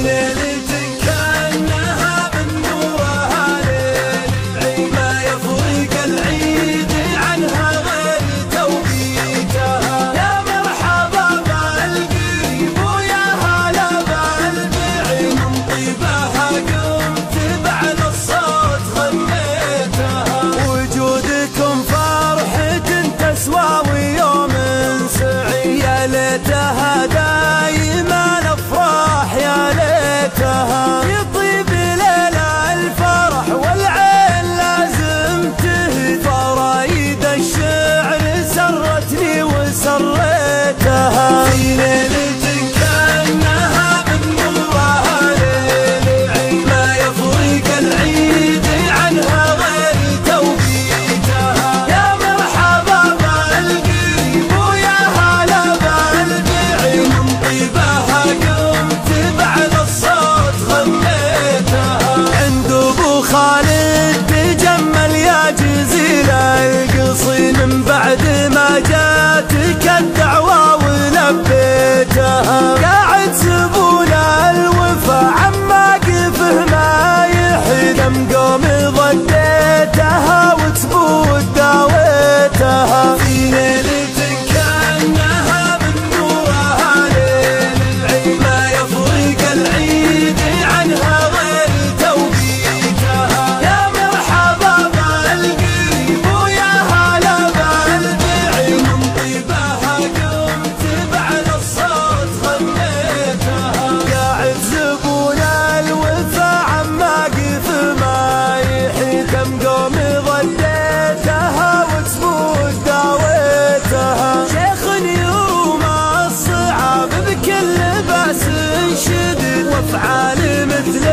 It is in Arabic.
ليلة كأنها من نورها ليل العيد ما يفرق العيد عنها غير توقيتها. يا مرحبا بالقريب ويا هلا بالبعيد من طيبها قمت بعد الصوت غنيتها. وجودكم فرحة تسوى ويوم سعيد يا ليتها دايما افراح يا ليتها. يطيب ليلة الفرح والعين لازم تهدى فرايد الشعر سرتني وسريتها. في ليلة كأنها من نورها ليل العيد ما يفرق العيد عنها غير توقيتها. يا مرحبا بالقريب ويا هلا بالبعيد من طيبها قمت بعد الصوت غنيتها. عند ابو خالد تجمل يا جزيل القصيد من بعد ما جاتك الدعوة ولبيتها. قاعد زبون الوفا عما قفه ما يحد كم قوم ضديتها وتبود داويتها. في ليلة كأنها من نورها ليل العيد ما يفرق العيد عنها غير توقيتها. يا مرحبا بالقريب ويا هلا بالبعيد من طيبها قمت بعد الصوت غنيتها. قاعد زبون الوفا عما قف ما يحيي كم قوم ضديتها وتفوت داويتها. شيخ يروم الصعاب بكل باس شديد وافعال مثل